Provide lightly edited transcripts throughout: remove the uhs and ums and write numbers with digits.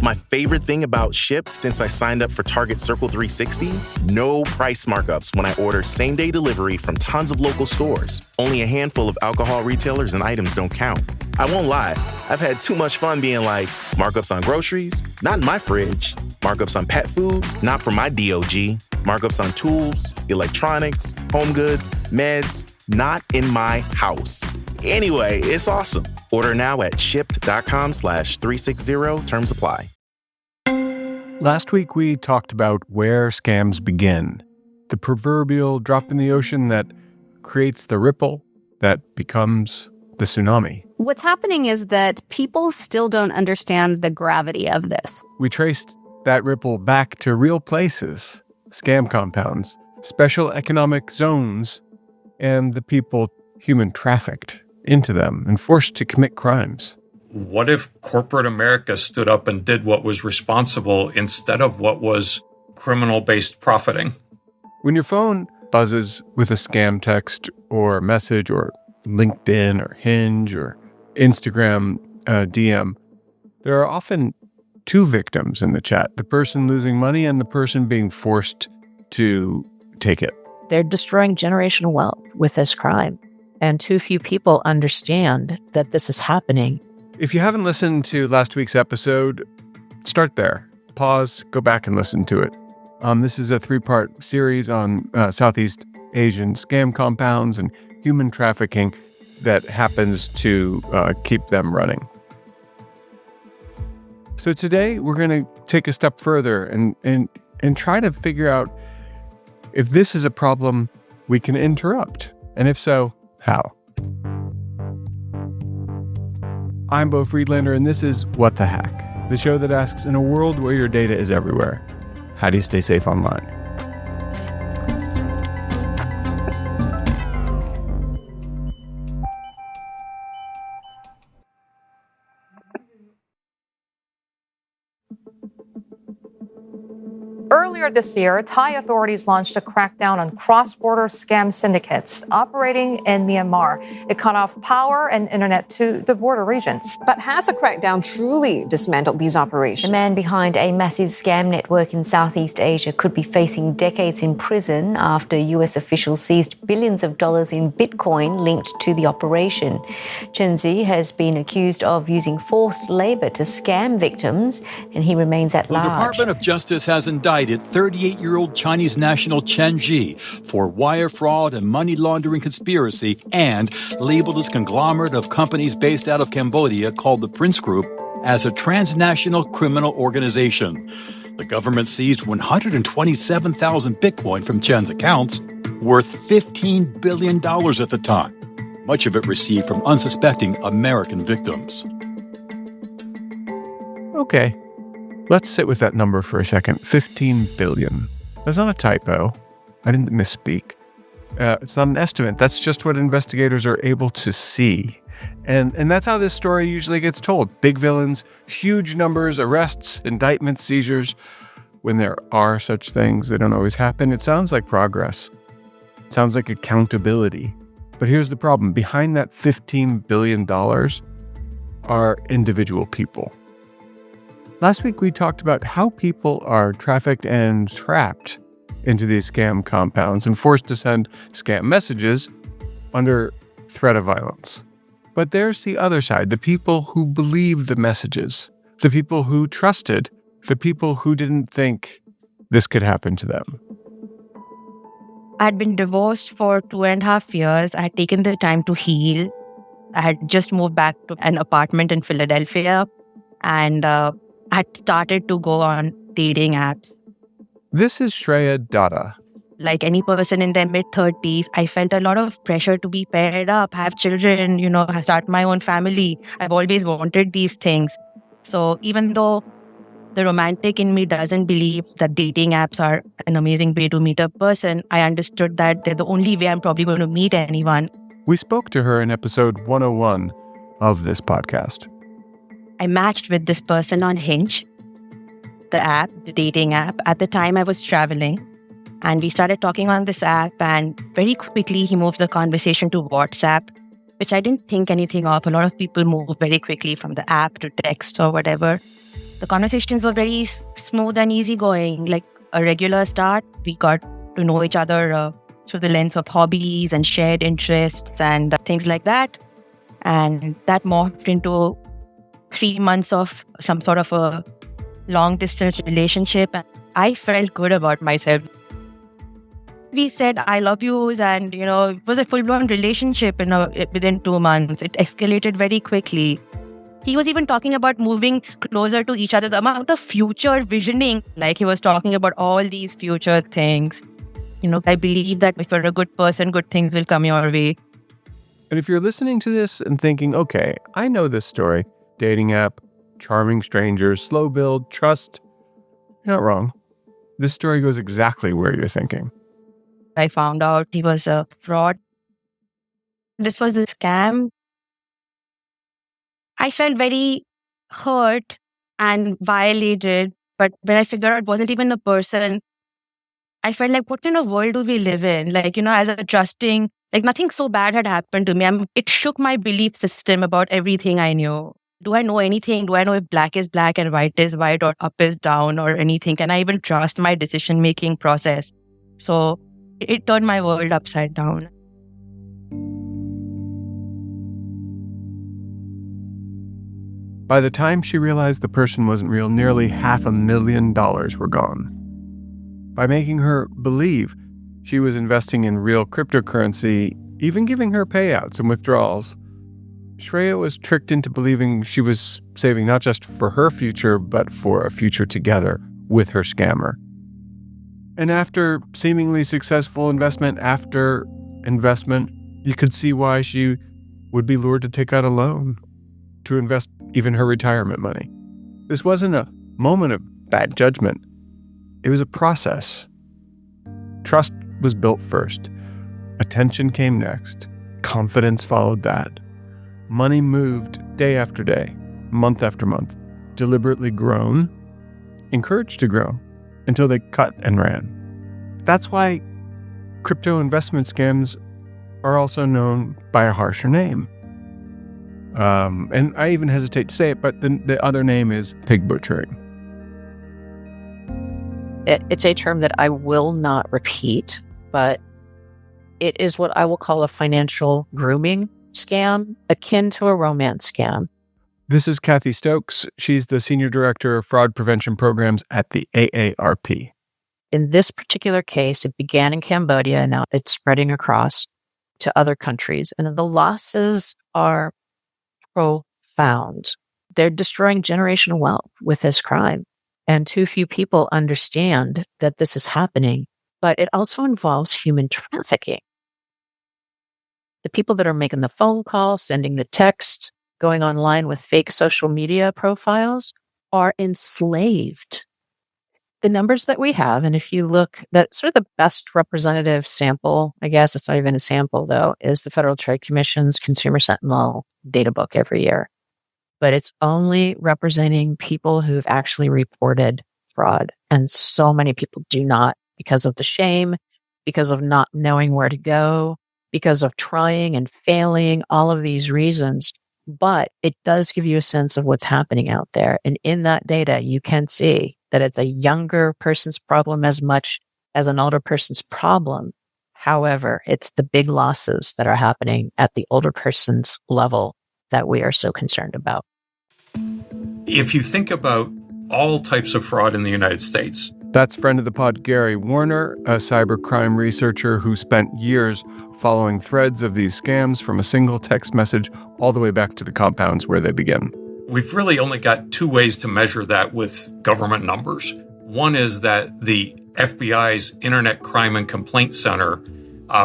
My favorite thing about Shipt since I signed up for Target Circle 360? No price markups when I order same-day delivery from tons of local stores. Only a handful of alcohol retailers and items don't count. I won't lie, I've had too much fun being like, markups on groceries? Not in my fridge. Markups on pet food? Not for my DOG. Markups on tools, electronics, home goods, meds? Not in my house. Anyway, it's awesome. Order now at shipt.com/360. Terms apply. Last week, we talked about where scams begin. The proverbial drop in the ocean that creates the ripple that becomes the tsunami. What's happening is that people still don't understand the gravity of this. We traced that ripple back to real places, scam compounds, special economic zones, and the people human trafficked into them and forced to commit crimes. What if corporate America stood up and did what was responsible instead of what was criminal-based profiting? When your phone buzzes with a scam text or message or LinkedIn or Hinge or Instagram DM, there are often two victims in the chat, the person losing money and the person being forced to take it. They're destroying generational wealth with this crime. And too few people understand that this is happening. If you haven't listened to last week's episode, start there. Pause, go back and listen to it. This is a 3-part series on Southeast Asian scam compounds and human trafficking that happens to keep them running. So today we're going to take a step further and try to figure out if this is a problem we can interrupt, and if so, how? I'm Beau Friedlander, and this is What the Hack, the show that asks, in a world where your data is everywhere, how do you stay safe online? Earlier this year, Thai authorities launched a crackdown on cross-border scam syndicates operating in Myanmar. It cut off power and internet to the border regions. But has the crackdown truly dismantled these operations? The man behind a massive scam network in Southeast Asia could be facing decades in prison after US officials seized billions of dollars in Bitcoin linked to the operation. Chen Zi has been accused of using forced labor to scam victims, and he remains at large. The Department of Justice has indicted 38-year-old Chinese national Chen Ji for wire fraud and money laundering conspiracy and labeled his conglomerate of companies based out of Cambodia called the Prince Group as a transnational criminal organization. The government seized 127,000 Bitcoin from Chen's accounts, worth $15 billion at the time, much of it received from unsuspecting American victims. Okay. Let's sit with that number for a second. 15 billion. That's not a typo. I didn't misspeak. It's not an estimate. That's just what investigators are able to see. And that's how this story usually gets told. Big villains, huge numbers, arrests, indictments, seizures. When there are such things, they don't always happen. It sounds like progress. It sounds like accountability. But here's the problem. Behind that $15 billion are individual people. Last week, we talked about how people are trafficked and trapped into these scam compounds and forced to send scam messages under threat of violence. But there's the other side, the people who believed the messages, the people who trusted, the people who didn't think this could happen to them. I'd been divorced for 2.5 years. I had taken the time to heal. I had just moved back to an apartment in Philadelphia, and had started to go on dating apps. This is Shreya Datta. Like any person in their mid-30s, I felt a lot of pressure to be paired up, have children, start my own family. I've always wanted these things. So even though the romantic in me doesn't believe that dating apps are an amazing way to meet a person, I understood that they're the only way I'm probably going to meet anyone. We spoke to her in episode 101 of this podcast. I matched with this person on Hinge, the dating app. At the time, I was traveling, and we started talking on this app, and very quickly, he moved the conversation to WhatsApp, which I didn't think anything of. A lot of people move very quickly from the app to text or whatever. The conversations were very smooth and easygoing, like a regular start. We got to know each other through the lens of hobbies and shared interests and things like that. And that morphed into 3 months of some sort of a long-distance relationship. And I felt good about myself. We said I love yous, and it was a full-blown relationship within 2 months. It escalated very quickly. He was even talking about moving closer to each other, the amount of future visioning, like he was talking about all these future things. I believe that if you're a good person, good things will come your way. And if you're listening to this and thinking, okay, I know this story, dating app, charming strangers, slow build, trust, you're not wrong. This story goes exactly where you're thinking. I found out he was a fraud. This was a scam. I felt very hurt and violated, but when I figured out it wasn't even a person, I felt like, what kind of world do we live in? Like, as a trusting, like nothing so bad had happened to me. It shook my belief system about everything I knew. Do I know anything? Do I know if black is black and white is white or up is down or anything? Can I even trust my decision-making process? So it turned my world upside down. By the time she realized the person wasn't real, nearly $500,000 were gone. By making her believe she was investing in real cryptocurrency, even giving her payouts and withdrawals, Shreya was tricked into believing she was saving not just for her future, but for a future together with her scammer. And after seemingly successful investment after investment, you could see why she would be lured to take out a loan to invest even her retirement money. This wasn't a moment of bad judgment. It was a process. Trust was built first. Attention came next. Confidence followed that. Money moved day after day, month after month, deliberately grown, encouraged to grow, until they cut and ran. That's why crypto investment scams are also known by a harsher name. And I even hesitate to say it, but the other name is pig butchering. It's a term that I will not repeat, but it is what I will call a financial grooming scam, akin to a romance scam. This is Kathy Stokes. She's the Senior Director of Fraud Prevention Programs at the AARP. In this particular case, it began in Cambodia, and now it's spreading across to other countries. And the losses are profound. They're destroying generational wealth with this crime. And too few people understand that this is happening. But it also involves human trafficking. The people that are making the phone calls, sending the text, going online with fake social media profiles are enslaved. The numbers that we have, and if you look, that sort of the best representative sample, I guess it's not even a sample though, is the Federal Trade Commission's Consumer Sentinel data book every year. But it's only representing people who've actually reported fraud. And so many people do not, because of the shame, because of not knowing where to go, because of trying and failing, all of these reasons. But it does give you a sense of what's happening out there. And in that data, you can see that it's a younger person's problem as much as an older person's problem. However, it's the big losses that are happening at the older person's level that we are so concerned about. If you think about all types of fraud in the United States. That's friend of the pod, Gary Warner, a cybercrime researcher who spent years following threads of these scams from a single text message all the way back to the compounds where they begin. We've really only got two ways to measure that with government numbers. One is that the FBI's Internet Crime and Complaint Center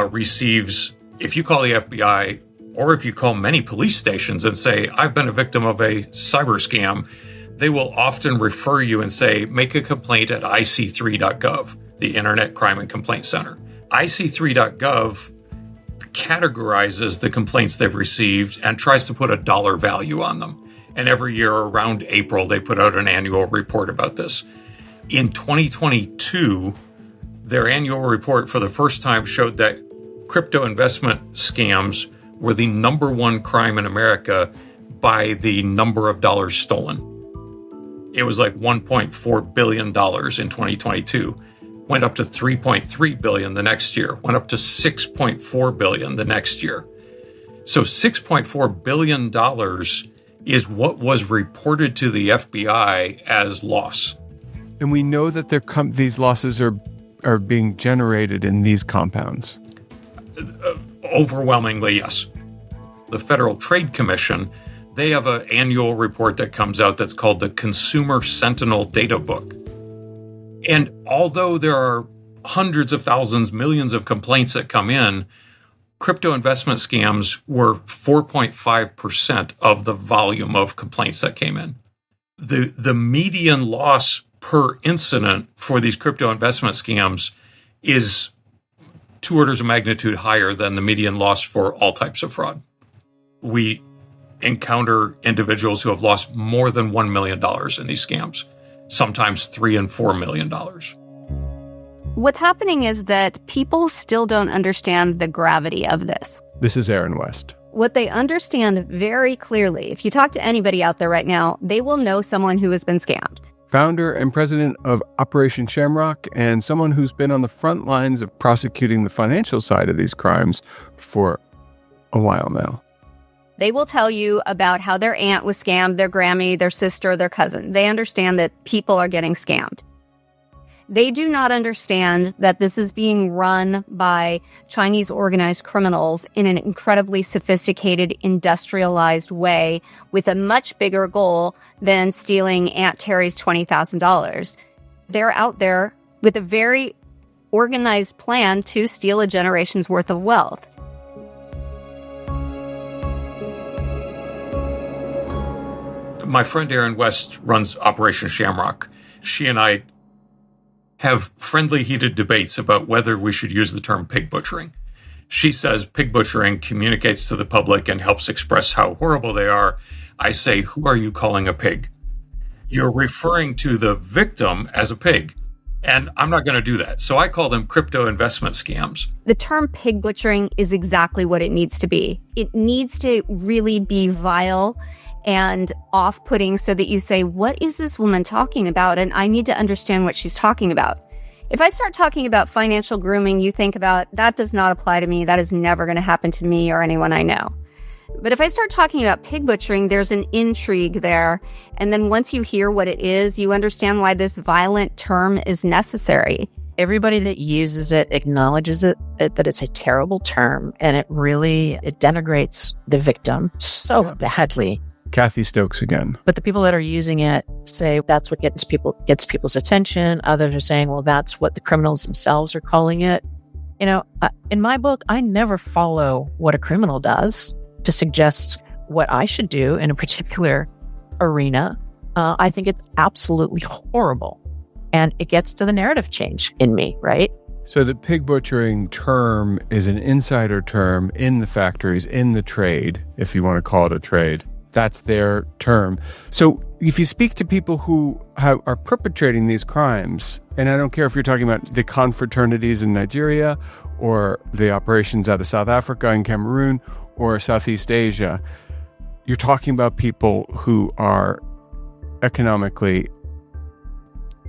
receives, if you call the FBI or if you call many police stations and say, I've been a victim of a cyber scam, they will often refer you and say, make a complaint at ic3.gov, the Internet Crime and Complaint Center. ic3.gov categorizes the complaints they've received and tries to put a dollar value on them. And every year around April, they put out an annual report about this. In 2022, their annual report for the first time showed that crypto investment scams were the number one crime in America by the number of dollars stolen. It was like $1.4 billion in 2022, went up to $3.3 billion the next year, went up to $6.4 billion the next year. So $6.4 billion is what was reported to the FBI as loss. And we know that these losses are being generated in these compounds. Overwhelmingly, yes. The Federal Trade Commission, they have an annual report that comes out that's called the Consumer Sentinel Data Book. And although there are hundreds of thousands, millions of complaints that come in, crypto investment scams were 4.5% of the volume of complaints that came in. The median loss per incident for these crypto investment scams is 2 orders of magnitude higher than the median loss for all types of fraud. We encounter individuals who have lost more than $1 million in these scams, sometimes $3 and $4 million. What's happening is that people still don't understand the gravity of this. This is Aaron West. What they understand very clearly, if you talk to anybody out there right now, they will know someone who has been scammed. Founder and president of Operation Shamrock, and someone who's been on the front lines of prosecuting the financial side of these crimes for a while now. They will tell you about how their aunt was scammed, their Grammy, their sister, their cousin. They understand that people are getting scammed. They do not understand that this is being run by Chinese organized criminals in an incredibly sophisticated, industrialized way with a much bigger goal than stealing Aunt Terry's $20,000. They're out there with a very organized plan to steal a generation's worth of wealth. My friend Aaron West runs Operation Shamrock. She and I have friendly, heated debates about whether we should use the term pig butchering. She says pig butchering communicates to the public and helps express how horrible they are. I say, who are you calling a pig? You're referring to the victim as a pig. And I'm not going to do that. So I call them crypto investment scams. The term pig butchering is exactly what it needs to be. It needs to really be vile and off-putting so that you say, what is this woman talking about? And I need to understand what she's talking about. If I start talking about financial grooming, you think about, that does not apply to me. That is never going to happen to me or anyone I know. But if I start talking about pig butchering, there's an intrigue there. And then once you hear what it is, you understand why this violent term is necessary. Everybody that uses it acknowledges that it's a terrible term, and it denigrates the victim so badly. Kathy Stokes again. But the people that are using it say that's what gets people's attention. Others are saying, well, that's what the criminals themselves are calling it. You know, in my book, I never follow what a criminal does to suggest what I should do in a particular arena. I think it's absolutely horrible. And it gets to the narrative change in me, right? So the pig butchering term is an insider term in the factories, in the trade, if you want to call it a trade. That's their term. So if you speak to people who are perpetrating these crimes, and I don't care if you're talking about the confraternities in Nigeria or the operations out of South Africa and Cameroon or Southeast Asia, you're talking about people who are economically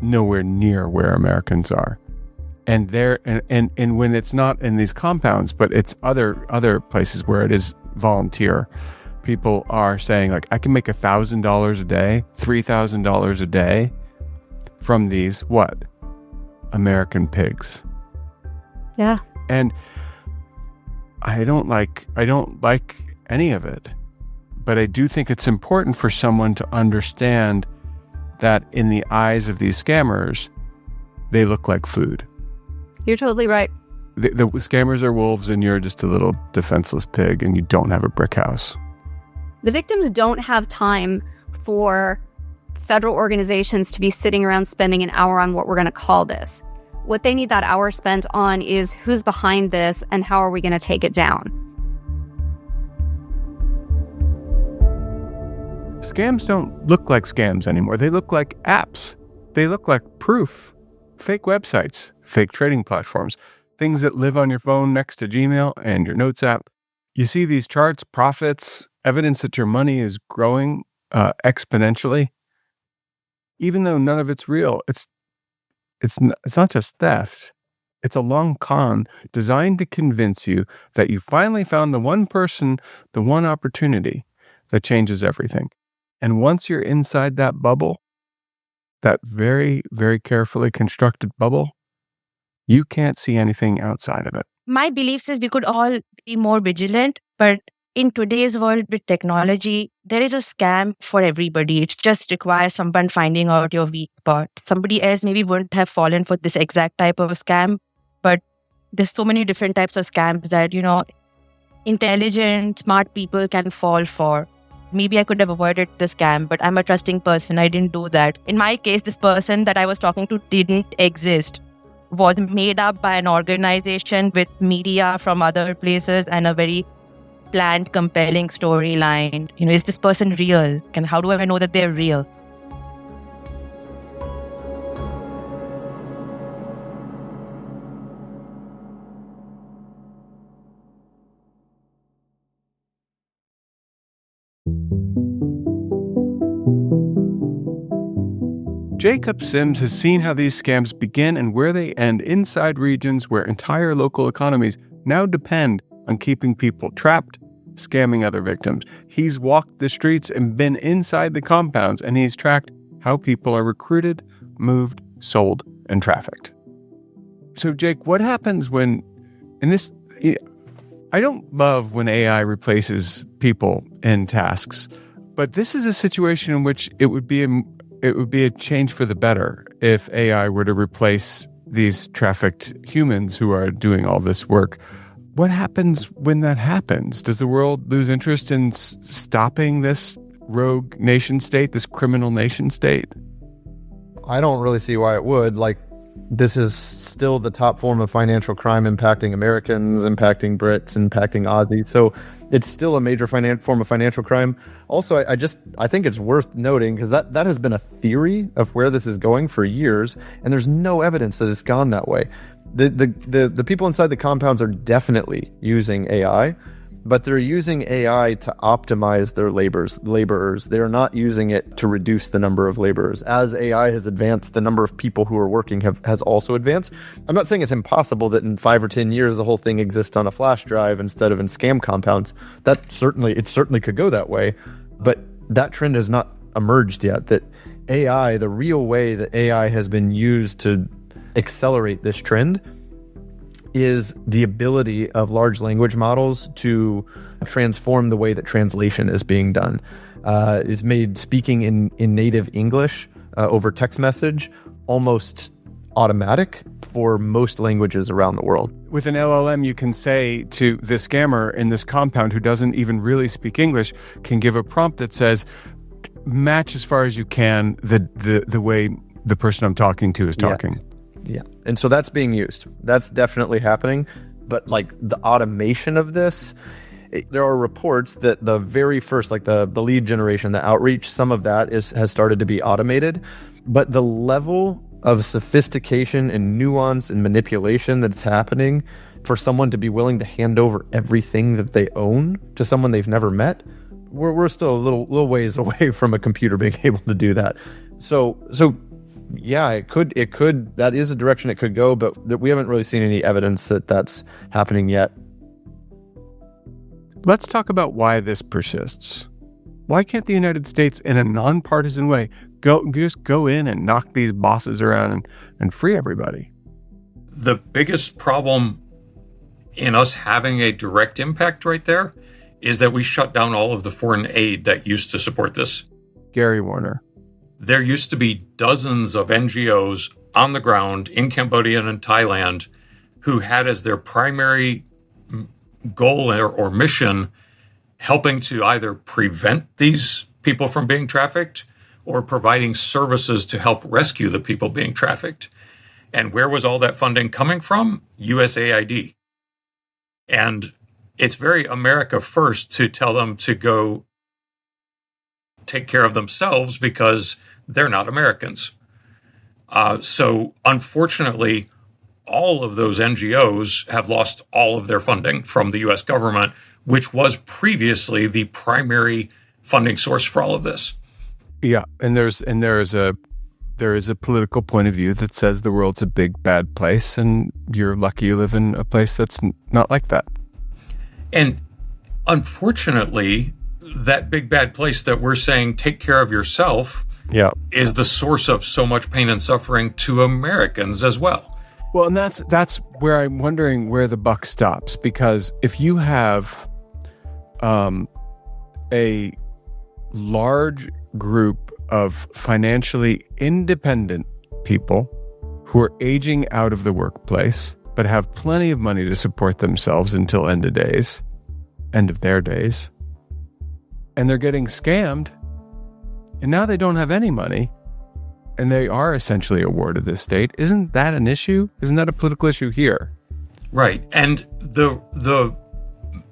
nowhere near where Americans are. And and when it's not in these compounds, but it's other places where it is volunteer, people are saying, like, I can make $1,000 a day, $3,000 a day from these, what? American pigs. Yeah. And I don't like any of it, but I do think it's important for someone to understand that in the eyes of these scammers, they look like food. You're totally right. The scammers are wolves and you're just a little defenseless pig and you don't have a brick house. The victims don't have time for federal organizations to be sitting around spending an hour on what we're going to call this. What they need that hour spent on is who's behind this and how are we going to take it down. Scams don't look like scams anymore. They look like apps. They look like proof. Fake websites, fake trading platforms, things that live on your phone next to Gmail and your Notes app. You see these charts, profits, evidence that your money is growing exponentially. even though none of it's real. It's not just theft. It's a long con designed to convince you that you finally found the one person, the one opportunity that changes everything. And once you're inside that bubble, that very, very carefully constructed bubble, you can't see anything outside of it. My belief says we could all be more vigilant, but in today's world with technology, there is a scam for everybody. It just requires someone finding out your weak spot. Somebody else maybe wouldn't have fallen for this exact type of scam, but there's so many different types of scams that, intelligent, smart people can fall for. Maybe I could have avoided the scam, but I'm a trusting person. I didn't do that. In my case, this person that I was talking to didn't exist. Was made up by an organization with media from other places and a very planned, compelling storyline. Is this person real? And how do I know that they're real? Jacob Sims has seen how these scams begin and where they end inside regions where entire local economies now depend on keeping people trapped, scamming other victims. He's walked the streets and been inside the compounds, and he's tracked how people are recruited, moved, sold, and trafficked. So, Jake, what happens when, I don't love when AI replaces people in tasks, but this is a situation in which it would be a change for the better if AI were to replace these trafficked humans who are doing all this work. What happens when that happens? Does the world lose interest in stopping this rogue nation state, this criminal nation state? I don't really see why it would. This is still the top form of financial crime impacting Americans, impacting Brits, impacting Aussies. So it's still a major form of financial crime. Also, I think it's worth noting, because that has been a theory of where this is going for years, and there's no evidence that it's gone that way. The people inside the compounds are definitely using AI, but they're using AI to optimize their laborers. They're not using it to reduce the number of laborers. As AI has advanced, the number of people who are working has also advanced. I'm not saying it's impossible that in 5 or 10 years the whole thing exists on a flash drive instead of in scam compounds. It certainly could go that way, but that trend has not emerged yet. That AI, the real way that AI has been used to accelerate this trend, is the ability of large language models to transform the way that translation is being done. It's made speaking in native English over text message almost automatic for most languages around the world. With an LLM, you can say to the scammer in this compound who doesn't even really speak English, can give a prompt that says, match as far as you can the way the person I'm talking to is talking. Yeah. And so that's being used. That's definitely happening. But the automation of this, there are reports that the very first, the lead generation, the outreach, some of that has started to be automated. But the level of sophistication and nuance and manipulation that's happening for someone to be willing to hand over everything that they own to someone they've never met, we're still a little ways away from a computer being able to do that. So yeah, it could. That is a direction it could go, but we haven't really seen any evidence that that's happening yet. Let's talk about why this persists. Why can't the United States, in a nonpartisan way, just go in and knock these bosses around and free everybody? The biggest problem in us having a direct impact right there is that we shut down all of the foreign aid that used to support this. Gary Warner. There used to be dozens of NGOs on the ground in Cambodia and in Thailand who had as their primary goal or mission helping to either prevent these people from being trafficked or providing services to help rescue the people being trafficked. And where was all that funding coming from? USAID. And it's very America first to tell them to go take care of themselves because they're not Americans. So unfortunately, all of those NGOs have lost all of their funding from the U.S. government, which was previously the primary funding source for all of this. Yeah, and there's a there is a political point of view that says the world's a big, bad place, and you're lucky you live in a place that's not like that. And unfortunately, that big, bad place that we're saying, take care of yourself, is the source of so much pain and suffering to Americans as well. Well, and that's where I'm wondering where the buck stops, because if you have a large group of financially independent people who are aging out of the workplace but have plenty of money to support themselves until end of their days, and they're getting scammed, and now they don't have any money, and they are essentially a ward of the state. Isn't that an issue? Isn't that a political issue here? Right. And the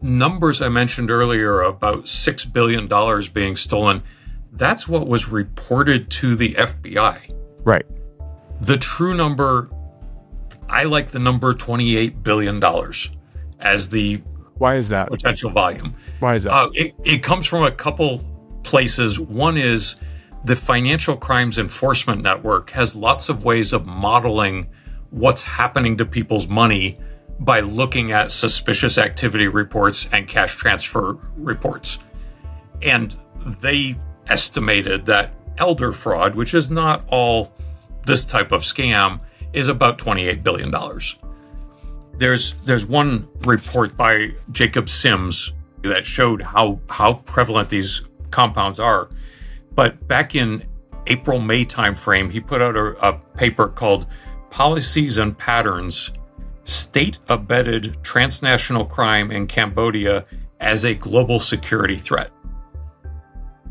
numbers I mentioned earlier about $6 billion being stolen, that's what was reported to the FBI. Right. The true number, I like the number $28 billion as the Why is that? Potential volume. Why is that? It comes from a couple places. One is the Financial Crimes Enforcement Network has lots of ways of modeling what's happening to people's money by looking at suspicious activity reports and cash transfer reports. And they estimated that elder fraud, which is not all this type of scam, is about $28 billion. There's one report by Jacob Sims that showed how prevalent these compounds are. But back in April-May timeframe, he put out a paper called Policies and Patterns, State-Abetted Transnational Crime in Cambodia as a Global Security Threat.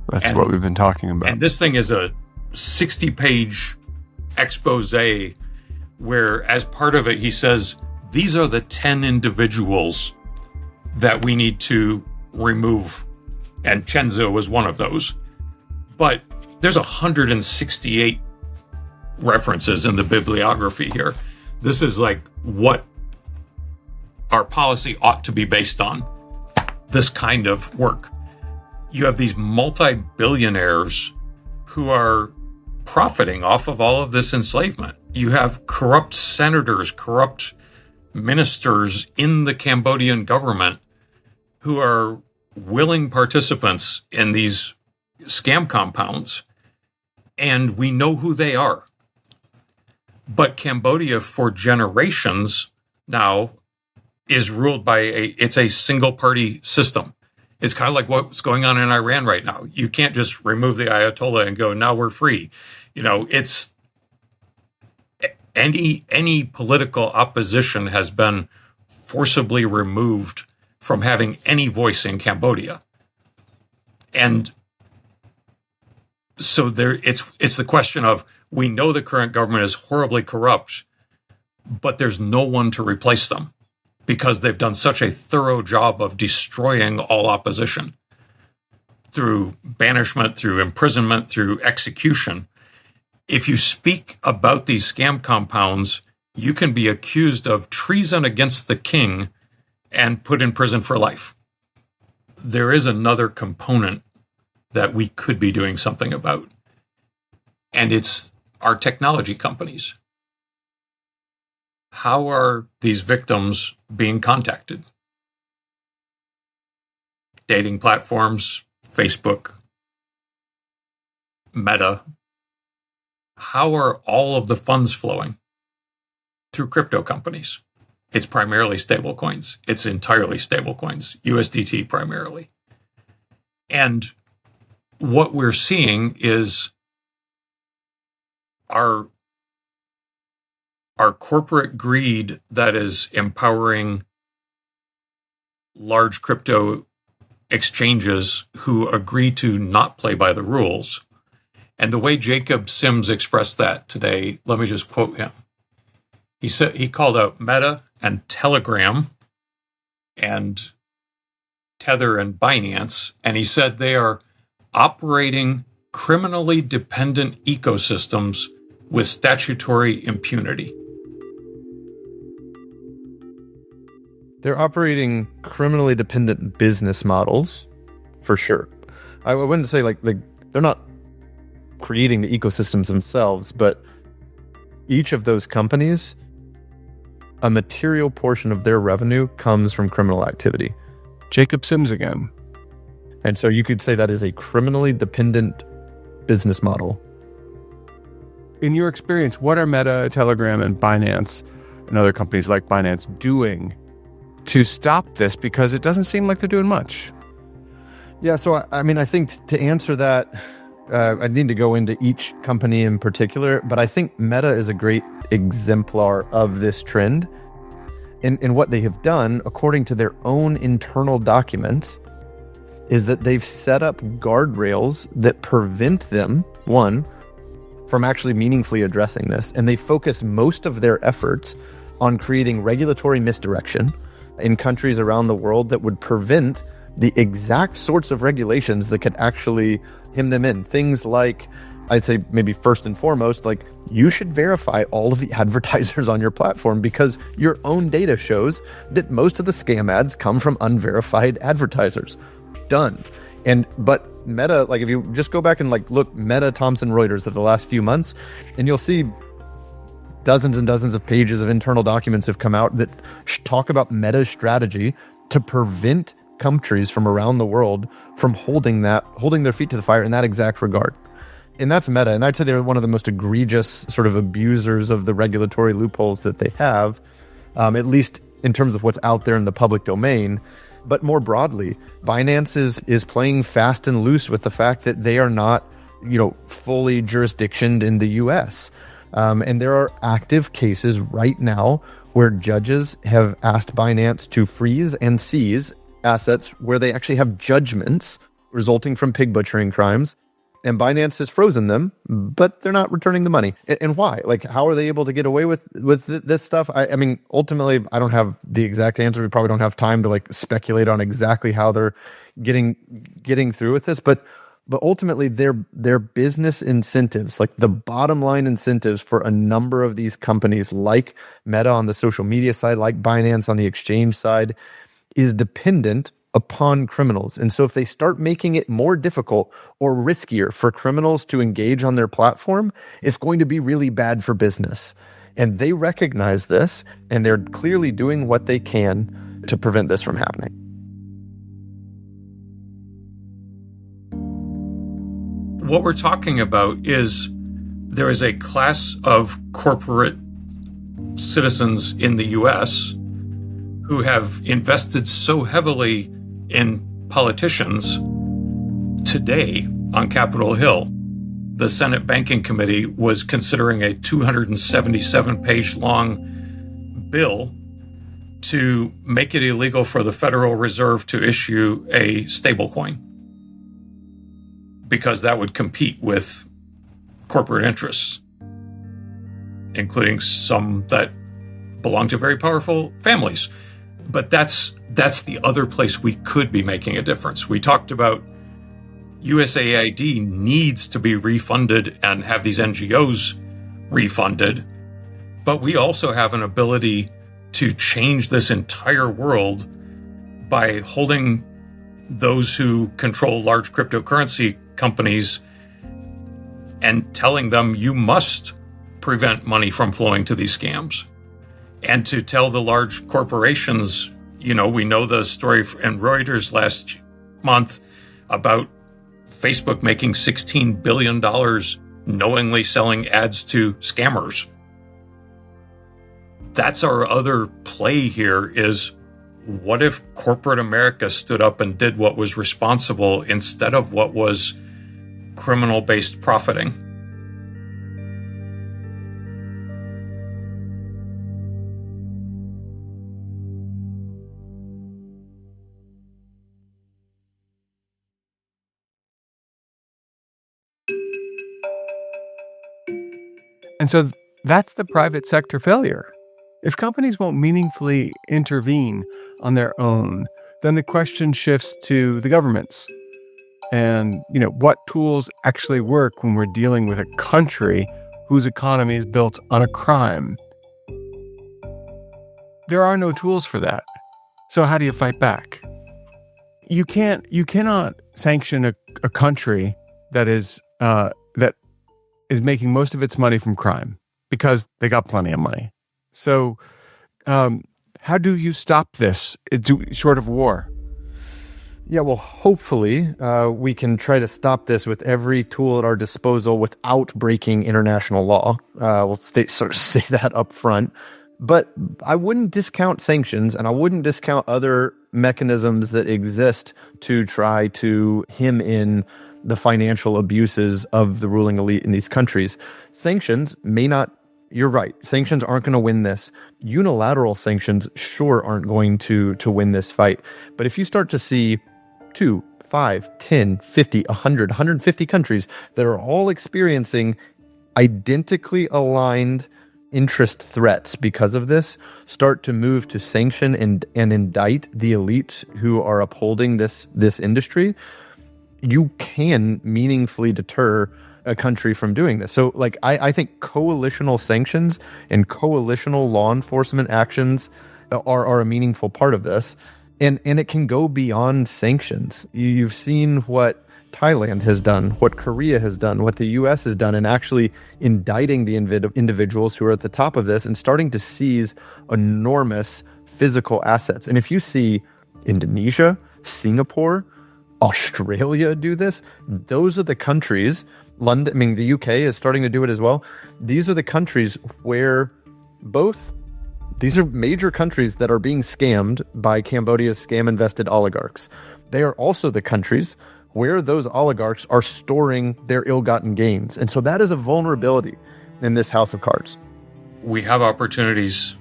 That's what we've been talking about. And this thing is a 60-page expose where, as part of it, he says, these are the 10 individuals that we need to remove. And Chenzo was one of those. But there's 168 references in the bibliography here. This is like what our policy ought to be based on, this kind of work. You have these multi-billionaires who are profiting off of all of this enslavement. You have corrupt senators, corrupt ministers in the Cambodian government who are willing participants in these scam compounds, and we know who they are. But Cambodia, for generations now, is ruled by it's a single-party system. It's kind of like what's going on in Iran right now. You can't just remove the Ayatollah and go, now we're free. It's any political opposition has been forcibly removed from having any voice in Cambodia. And so it's the question of, we know the current government is horribly corrupt, but there's no one to replace them because they've done such a thorough job of destroying all opposition through banishment, through imprisonment, through execution. If you speak about these scam compounds, you can be accused of treason against the king and put in prison for life. There is another component that we could be doing something about, and it's our technology companies. How are these victims being contacted? Dating platforms, Facebook, Meta. How are all of the funds flowing? Through crypto companies. It's primarily stablecoins. It's entirely stablecoins, USDT primarily. And what we're seeing is our corporate greed that is empowering large crypto exchanges who agree to not play by the rules. And the way Jacob Sims expressed that today, let me just quote him. He said he called out Meta and Telegram and Tether and Binance, and he said they are operating criminally dependent ecosystems with statutory impunity. They're operating criminally dependent business models, for sure. I wouldn't say like they're not creating the ecosystems themselves, but each of those companies, a material portion of their revenue comes from criminal activity. Jacob Sims again. And so you could say that is a criminally dependent business model. In your experience, what are Meta, Telegram, and Binance and other companies like Binance doing to stop this? Because it doesn't seem like they're doing much. Yeah, so I mean, I think to answer that, I need to go into each company in particular, but I think Meta is a great exemplar of this trend. In what they have done, according to their own internal documents, is that they've set up guardrails that prevent them, one, from actually meaningfully addressing this. And they focused most of their efforts on creating regulatory misdirection in countries around the world that would prevent the exact sorts of regulations that could actually hem them in. Things like, I'd say maybe first and foremost, like you should verify all of the advertisers on your platform because your own data shows that most of the scam ads come from unverified advertisers. Done. But Meta, like if you just go back and like look Meta Thomson Reuters of the last few months, and you'll see dozens and dozens of pages of internal documents have come out that talk about Meta's strategy to prevent countries from around the world from holding their feet to the fire in that exact regard. And that's Meta. And I'd say they're one of the most egregious sort of abusers of the regulatory loopholes that they have, at least in terms of what's out there in the public domain. But more broadly, Binance is playing fast and loose with the fact that they are not, fully jurisdictioned in the U.S. And there are active cases right now where judges have asked Binance to freeze and seize assets where they actually have judgments resulting from pig butchering crimes. And Binance has frozen them, but they're not returning the money. And why? Like, how are they able to get away with this stuff? I mean, ultimately, I don't have the exact answer. We probably don't have time to like speculate on exactly how they're getting through with this. But ultimately, their business incentives, like the bottom line incentives for a number of these companies, like Meta on the social media side, like Binance on the exchange side, is dependent upon criminals. And so if they start making it more difficult or riskier for criminals to engage on their platform, it's going to be really bad for business. And they recognize this, and they're clearly doing what they can to prevent this from happening. What we're talking about is there is a class of corporate citizens in the U.S. who have invested so heavily in politicians. Today on Capitol Hill, the Senate Banking Committee was considering a 277-page long bill to make it illegal for the Federal Reserve to issue a stablecoin because that would compete with corporate interests, including some that belong to very powerful families. But that's the other place we could be making a difference. We talked about USAID needs to be refunded and have these NGOs refunded, but we also have an ability to change this entire world by holding those who control large cryptocurrency companies and telling them you must prevent money from flowing to these scams. And to tell the large corporations, we know the story in Reuters last month about Facebook making $16 billion knowingly selling ads to scammers. That's our other play here is, what if corporate America stood up and did what was responsible instead of what was criminal-based profiting? And so that's the private sector failure. If companies won't meaningfully intervene on their own, then the question shifts to the governments. And, what tools actually work when we're dealing with a country whose economy is built on a crime? There are no tools for that. So how do you fight back? You cannot sanction a country that is making most of its money from crime because they got plenty of money. So how do you stop this short of war? Yeah, well, hopefully we can try to stop this with every tool at our disposal without breaking international law. We'll sort of say that up front. But I wouldn't discount sanctions, and I wouldn't discount other mechanisms that exist to try to hem in the financial abuses of the ruling elite in these countries. Sanctions may not, you're right, sanctions aren't going to win this. Unilateral sanctions sure aren't going to win this fight. But if you start to see 2, 5, 10, 50, 100, 150 countries that are all experiencing identically aligned interest threats because of this, start to move to sanction and indict the elite who are upholding this industry, you can meaningfully deter a country from doing this. So like I think coalitional sanctions and coalitional law enforcement actions are a meaningful part of this. And it can go beyond sanctions. You've seen what Thailand has done, what Korea has done, what the US has done, and actually indicting the individuals who are at the top of this and starting to seize enormous physical assets. And if you see Indonesia, Singapore, Australia do this, those are the countries, London, I mean, the UK is starting to do it as well. These are the countries where these are major countries that are being scammed by Cambodia's scam-invested oligarchs. They are also the countries where those oligarchs are storing their ill-gotten gains. And so that is a vulnerability in this house of cards. We have opportunities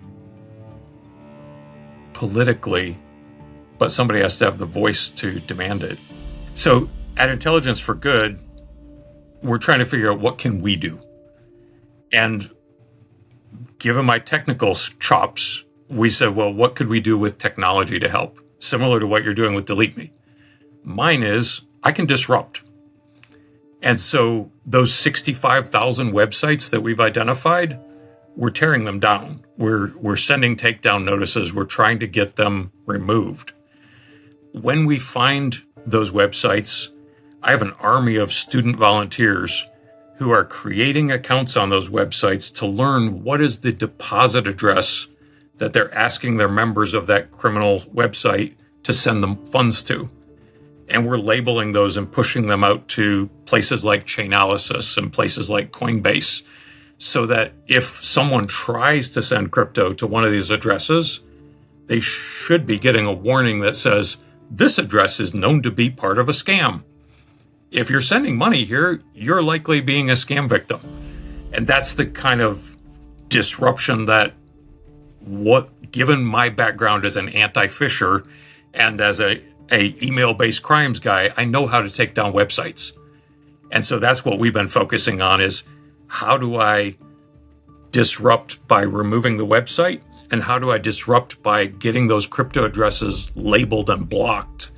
politically, but somebody has to have the voice to demand it. So at Intelligence for Good, we're trying to figure out what can we do. And given my technical chops, we said, well, what could we do with technology to help? Similar to what you're doing with DeleteMe. Mine is, I can disrupt. And so those 65,000 websites that we've identified, we're tearing them down. We're sending takedown notices. We're trying to get them removed. When we find those websites, I have an army of student volunteers who are creating accounts on those websites to learn what is the deposit address that they're asking their members of that criminal website to send them funds to. And we're labeling those and pushing them out to places like Chainalysis and places like Coinbase, so that if someone tries to send crypto to one of these addresses, they should be getting a warning that says, this address is known to be part of a scam. If you're sending money here, you're likely being a scam victim. And that's the kind of disruption that, given my background as an anti-phisher and as a email-based crimes guy, I know how to take down websites. And so that's what we've been focusing on is, how do I disrupt by removing the website? And how do I disrupt by getting those crypto addresses labeled and blocked?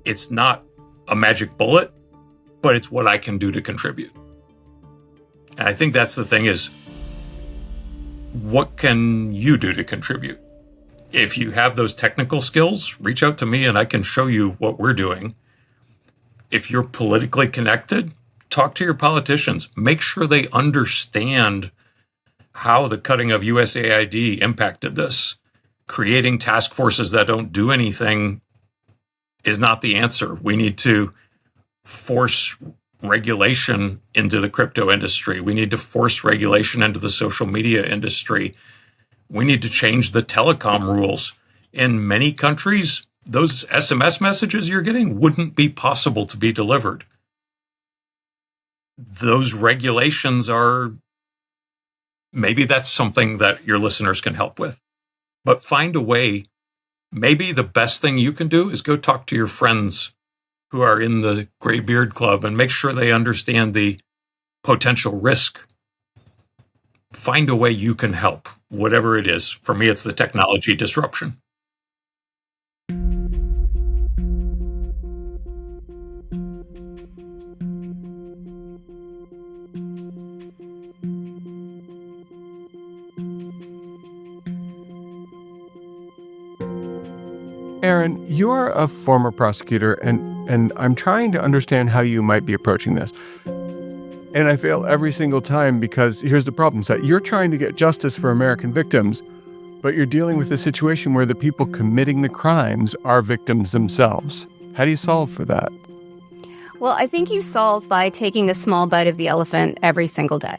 It's not a magic bullet, but it's what I can do to contribute. And I think that's the thing is, what can you do to contribute? If you have those technical skills, reach out to me and I can show you what we're doing. If you're politically connected, talk to your politicians. Make sure they understand how the cutting of USAID impacted this. Creating task forces that don't do anything is not the answer. We need to force regulation into the crypto industry. We need to force regulation into the social media industry. We need to change the telecom rules. In many countries, those SMS messages you're getting wouldn't be possible to be delivered. Those regulations are, maybe that's something that your listeners can help with. But find a way. Maybe the best thing you can do is go talk to your friends who are in the Graybeard Club and make sure they understand the potential risk. Find a way you can help, whatever it is. For me, it's the technology disruption. Aaron, you're a former prosecutor, and I'm trying to understand how you might be approaching this. And I fail every single time because here's the problem, Seth. You're trying to get justice for American victims, but you're dealing with a situation where the people committing the crimes are victims themselves. How do you solve for that? Well, I think you solve by taking a small bite of the elephant every single day.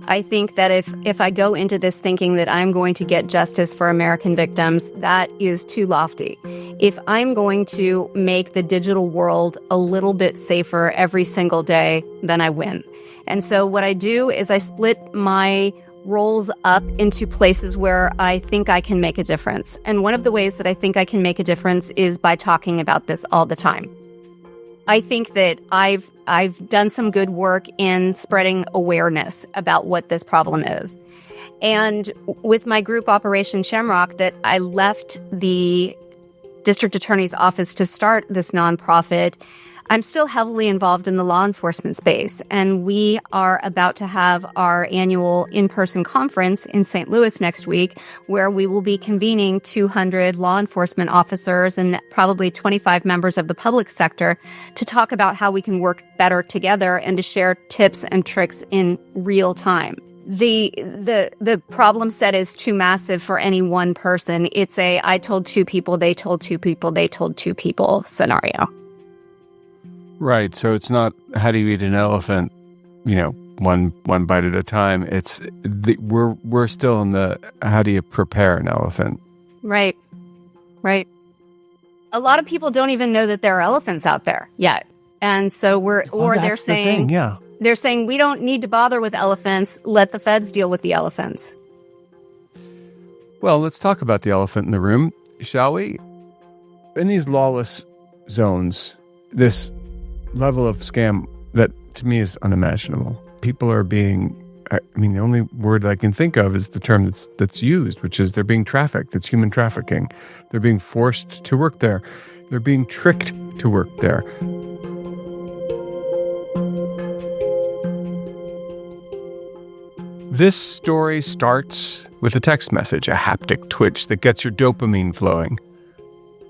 I think that if I go into this thinking that I'm going to get justice for American victims, that is too lofty. If I'm going to make the digital world a little bit safer every single day, then I win. And so what I do is I split my roles up into places where I think I can make a difference. And one of the ways that I think I can make a difference is by talking about this all the time. I think that I've done some good work in spreading awareness about what this problem is. And with my group Operation Shamrock, that I left the district attorney's office to start this nonprofit, I'm still heavily involved in the law enforcement space, and we are about to have our annual in-person conference in St. Louis next week, where we will be convening 200 law enforcement officers and probably 25 members of the public sector to talk about how we can work better together and to share tips and tricks in real time. The problem set is too massive for any one person. It's a I told two people, they told two people, they told two people scenario. Right. So it's not how do you eat an elephant, one bite at a time. It's we're still in the how do you prepare an elephant? Right. A lot of people don't even know that there are elephants out there yet, and so they're saying, they're saying we don't need to bother with elephants. Let the feds deal with the elephants. Well, let's talk about the elephant in the room, shall we? In these lawless zones, this level of scam that to me is unimaginable. People are being, the only word I can think of is the term that's used, which is they're being trafficked. It's human trafficking. They're being forced to work there. They're being tricked to work there. This story starts with a text message, a haptic twitch that gets your dopamine flowing.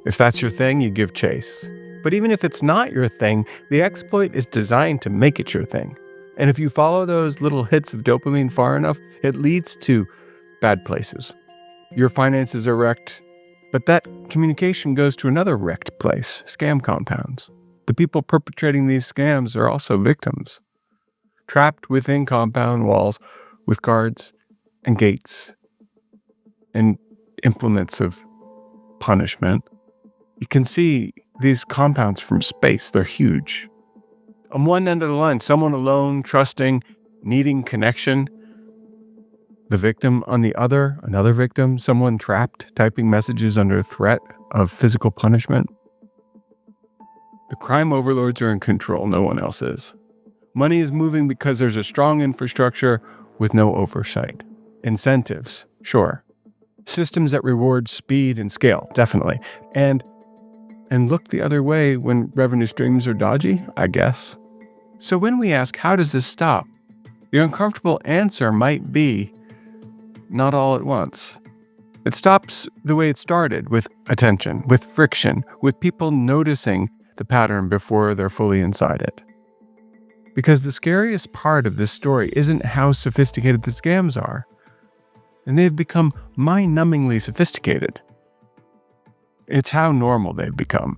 If that's your thing, you give chase. But even if it's not your thing, the exploit is designed to make it your thing. And if you follow those little hits of dopamine far enough, it leads to bad places. Your finances are wrecked, but that communication goes to another wrecked place, scam compounds. The people perpetrating these scams are also victims, trapped within compound walls with guards and gates and implements of punishment. You can see these compounds from space. They're huge. On one end of the line, someone alone, trusting, needing connection. The victim on the other, another victim, someone trapped, typing messages under threat of physical punishment. The crime overlords are in control. No one else is. Money is moving because there's a strong infrastructure with no oversight. Incentives, sure. Systems that reward speed and scale, definitely. And look the other way when revenue streams are dodgy, I guess. So when we ask, how does this stop? The uncomfortable answer might be, not all at once. It stops the way it started, with attention, with friction, with people noticing the pattern before they're fully inside it. Because the scariest part of this story isn't how sophisticated the scams are. And they've become mind-numbingly sophisticated. It's how normal they've become.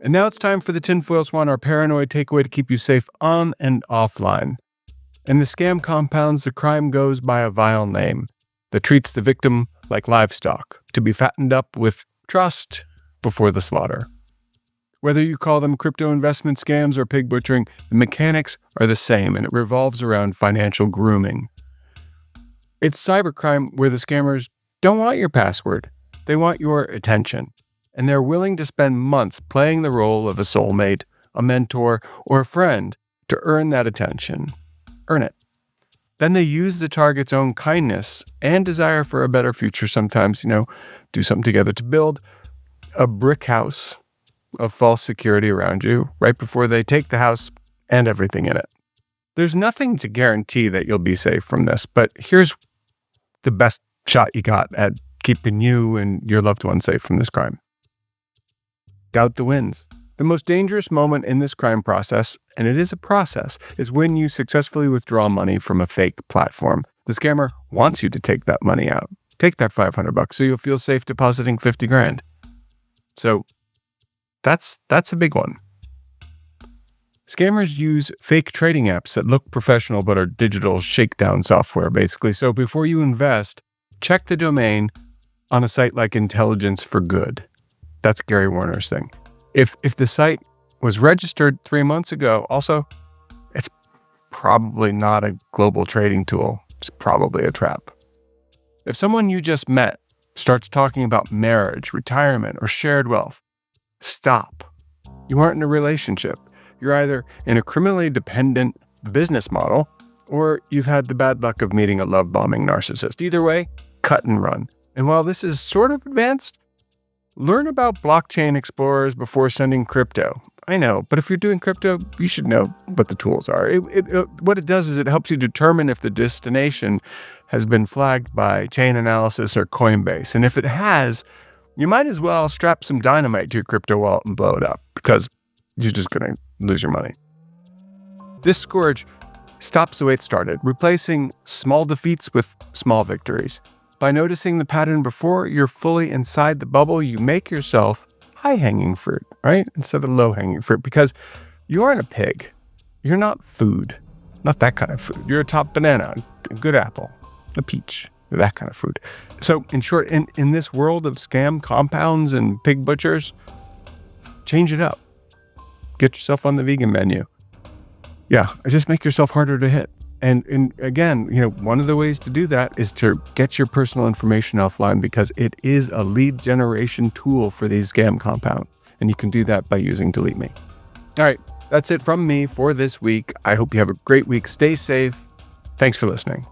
And now it's time for the Tinfoil Swan, our paranoid takeaway to keep you safe on and offline. In the scam compounds, the crime goes by a vile name that treats the victim like livestock, to be fattened up with trust before the slaughter. Whether you call them crypto investment scams or pig butchering, the mechanics are the same, and it revolves around financial grooming. It's cybercrime where the scammers don't want your password. They want your attention. And they're willing to spend months playing the role of a soulmate, a mentor, or a friend to earn that attention. Earn it. Then they use the target's own kindness and desire for a better future sometimes, do something together to build a brick house of false security around you right before they take the house and everything in it. There's nothing to guarantee that you'll be safe from this, but here's the best shot you got at keeping you and your loved ones safe from this crime. Doubt the wins. The most dangerous moment in this crime process, and it is a process, is when you successfully withdraw money from a fake platform. The scammer wants you to take that money out. Take that $500 so you'll feel safe depositing 50 grand. So that's a big one. Scammers use fake trading apps that look professional but are digital shakedown software, basically. So before you invest, check the domain on a site like Intelligence for Good. That's Gary Warner's thing. If the site was registered 3 months ago, also, it's probably not a global trading tool. It's probably a trap. If someone you just met starts talking about marriage, retirement, or shared wealth, stop. You aren't in a relationship. You're either in a criminally dependent business model, or you've had the bad luck of meeting a love-bombing narcissist. Either way, cut and run. And while this is sort of advanced, learn about blockchain explorers before sending crypto. I know, but if you're doing crypto, you should know what the tools are. What it does is it helps you determine if the destination has been flagged by Chain Analysis or Coinbase. And if it has, you might as well strap some dynamite to your crypto wallet and blow it up, because you're just going to lose your money. This scourge stops the way it started, replacing small defeats with small victories. By noticing the pattern before you're fully inside the bubble, you make yourself high-hanging fruit, right? Instead of low-hanging fruit, because you aren't a pig. You're not food. Not that kind of food. You're a top banana, a good apple, a peach, that kind of food. So in short, in this world of scam compounds and pig butchers, change it up. Get yourself on the vegan menu. Yeah, just make yourself harder to hit. And again, one of the ways to do that is to get your personal information offline, because it is a lead generation tool for these scam compounds. And you can do that by using DeleteMe. All right, that's it from me for this week. I hope you have a great week. Stay safe. Thanks for listening.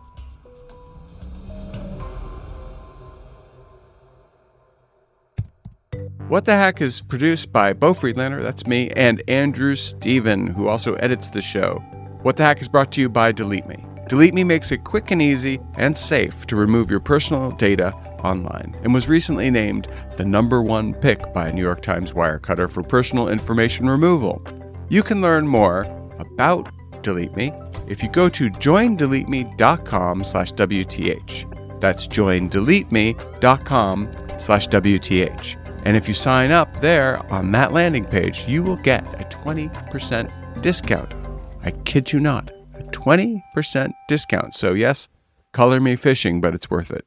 What the Hack is produced by Beau Friedlander, that's me, and Andrew Steven, who also edits the show. What the Hack is brought to you by DeleteMe. DeleteMe makes it quick and easy and safe to remove your personal data online, and was recently named the #1 pick by a New York Times Wirecutter for personal information removal. You can learn more about DeleteMe if you go to joindeleteme.com/WTH. That's joindeleteme.com/WTH. And if you sign up there on that landing page, you will get a 20% discount. I kid you not, a 20% discount. So yes, color me phishing, but it's worth it.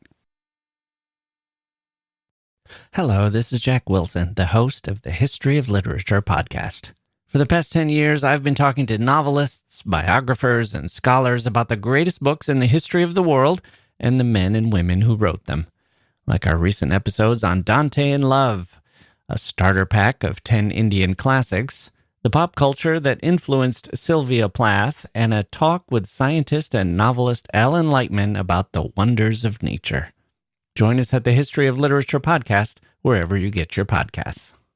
Hello, this is Jack Wilson, the host of the History of Literature podcast. For the past 10 years, I've been talking to novelists, biographers, and scholars about the greatest books in the history of the world and the men and women who wrote them. Like our recent episodes on Dante in Love, a starter pack of 10 Indian classics, the pop culture that influenced Sylvia Plath, and a talk with scientist and novelist Alan Lightman about the wonders of nature. Join us at the History of Literature podcast, wherever you get your podcasts.